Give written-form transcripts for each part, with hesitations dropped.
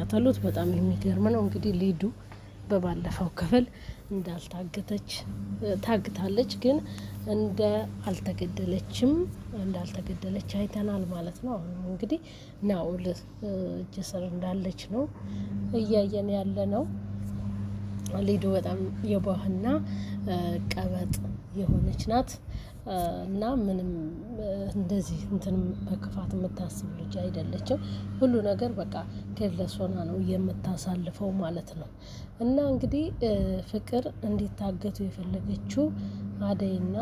ተከታተሉት። በጣም የሚገርም ነው። እንግዲህ ሊዱ በባለፈው ክፍል እንዳልታገተች ታግታለች፣ ግን እንዳልተገደለች አይተናል ማለት ነው። አሁን እንግዲህ ናኦል እጅ ስር እንዳለች ነው እያየን ያለ ነው። ሊዱ በጣም የዋህና ቀበጥ የሆነች ናት እና ምንም እንደዚህ እንትን በክፋት የምታስብ ልጅ አይደለችም። ሁሉ ነገር በቃ ከለስ ሆና ነው የምታሳልፈው ማለት ነው። እና እንግዲህ ፍቅር እንዲታገቱ የፈለገችው አደይና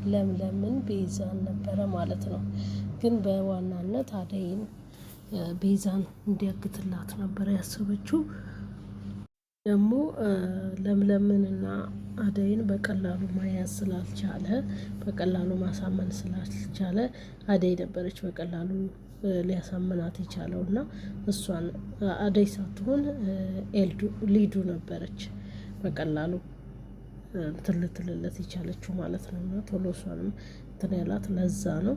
ለምለምን ቤዛን ነበረ ማለት ነው። ግን በዋናነት አደይን ቤዛን እንዲያግትላት ነበረ ያሰበችው። ደግሞ ለምለምንና አደይን በቀላሉ ማያዝ ስላልቻለ፣ በቀላሉ ማሳመን ስላልቻለ አደይ ነበረች በቀላሉ ሊያሳምናት የቻለው እና እሷን አደይ ሳትሆን ሊዱ ነበረች በቀላሉ ትልትልለት የቻለችው ማለት ነው። እና ቶሎ እሷንም እንትን ያላት ለዛ ነው።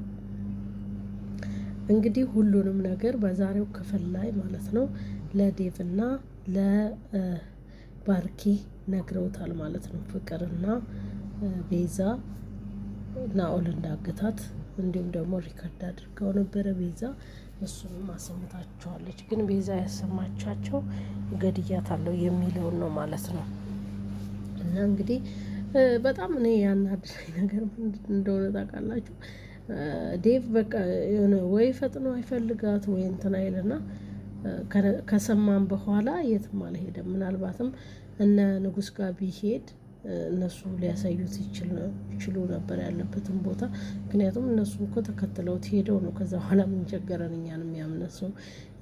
እንግዲህ ሁሉንም ነገር በዛሬው ክፍል ላይ ማለት ነው ለዴቭና ለባርኪ ነግረውታል ማለት ነው። ፍቅርና ቤዛ ናኦል እንዳገታት እንዲሁም ደግሞ ሪከርድ አድርገው ነበረ ቤዛ፣ እሱንም አሰምታቸዋለች። ግን ቤዛ ያሰማቻቸው ገድያታለሁ የሚለውን ነው ማለት ነው። እና እንግዲህ በጣም እኔ ያናደደኝ ነገር ምንድን እንደሆነ ታውቃላችሁ? ዴቭ በቃ የሆነ ወይ ፈጥኖ አይፈልጋት ወይ እንትን አይልና ከሰማን በኋላ የትም አልሄደም። ምናልባትም እነ ንጉስ ጋር ቢሄድ እነሱ ሊያሳዩት ይችሉ ነበር ያለበትን ቦታ። ምክንያቱም እነሱ እኮ ተከትለውት ሄደው ነው። ከዛ በኋላ ምን ቸገረን? እኛን የሚያምን ሰው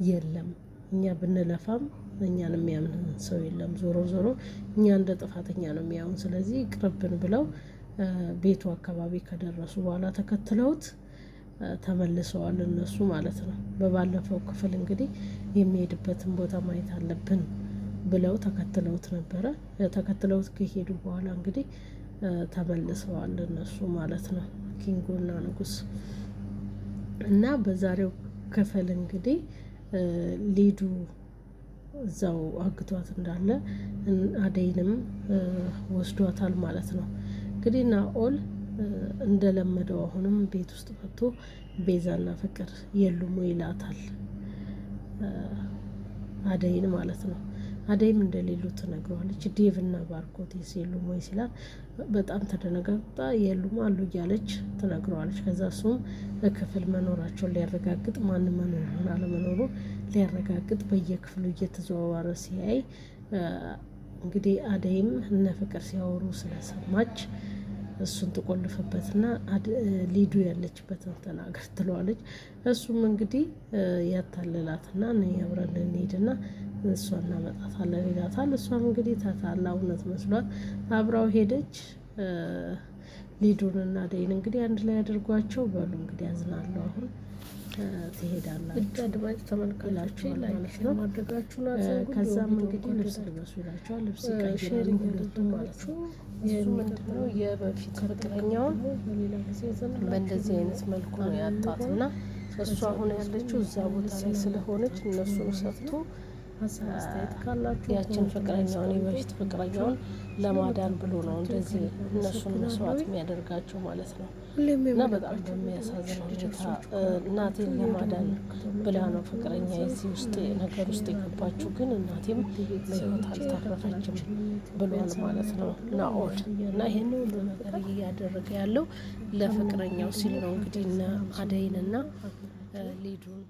የለም። እኛ ብንለፋም እኛን የሚያምን ሰው የለም። ዞሮ ዞሮ እኛ እንደ ጥፋተኛ ነው የሚያዩን። ስለዚህ ቅርብን ብለው ቤቱ አካባቢ ከደረሱ በኋላ ተከትለውት ተመልሰዋል እነሱ ማለት ነው። በባለፈው ክፍል እንግዲህ የሚሄድበትን ቦታ ማየት አለብን ብለው ተከትለውት ነበረ። ተከትለውት ከሄዱ በኋላ እንግዲህ ተመልሰዋል እነሱ ማለት ነው፣ ኪንጎና ንጉስ። እና በዛሬው ክፍል እንግዲህ ሊዱ እዛው አግቷት እንዳለ አደይንም ወስዷታል ማለት ነው። እንግዲህ ናኦል እንደለመደው አሁንም ቤት ውስጥ መጥቶ ቤዛና ፍቅር የሉም ይላታል አደይን ማለት ነው። አደይም እንደሌሉ ትነግረዋለች። ዴቭና ባርኮቴስ የሉም ወይ ሲላት በጣም ተደነጋግጣ የሉም አሉ እያለች ትነግረዋለች። ከዛ እሱም ክፍል መኖራቸውን ሊያረጋግጥ ማንም መኖሩን አለመኖሩ ሊያረጋግጥ በየክፍሉ እየተዘዋወረ ሲያይ እንግዲህ አደይም እነ ፍቅር ሲያወሩ ስለሰማች እሱን ትቆልፍበትና ሊዱ ያለችበትን ተናገር ትለዋለች። እሱም እንግዲህ ያታልላትና አብረን እንሄድና እሷን እናመጣታለን ይላታል። እሷም እንግዲህ ተታላ እውነት መስሏት አብራው ሄደች። ሊዱንና አደይን እንግዲህ አንድ ላይ አድርጓቸው በሉ እንግዲህ ያዝናለሁ አሁን ትሄዳላችሁ አድማጭ ተመልካቾች ማለት ነው። ከዛም እንግዲህ ልብስ ልበሱ ይላቸዋል። ልብስ ቀይራሉ ሁለቱም ማለት ነው። ምንድነው የበፊት ፍቅረኛውን በእንደዚህ አይነት መልኩ ነው ያጣትና እሷ አሁን ያለችው እዛ ቦታ ላይ ስለሆነች እነሱን ሰጥቶ አስተያየት ካላችሁ ያችን ፍቅረኛውን የበፊት ፍቅረኛውን ለማዳን ብሎ ነው እንደዚህ እነሱን መስዋዕት የሚያደርጋቸው ማለት ነው። እና በጣም በሚያሳዝን ሁኔታ እናቴን ለማዳን ብላ ነው ፍቅረኛ የዚህ ውስጥ ነገር ውስጥ የገባችው፣ ግን እናቴም በሕይወት አልተረፈችም ብሏል ማለት ነው ናኦል። እና ይህን ሁሉ ነገር እያደረገ ያለው ለፍቅረኛው ሲል ነው እንግዲህ እነ አደይንና ሊዱን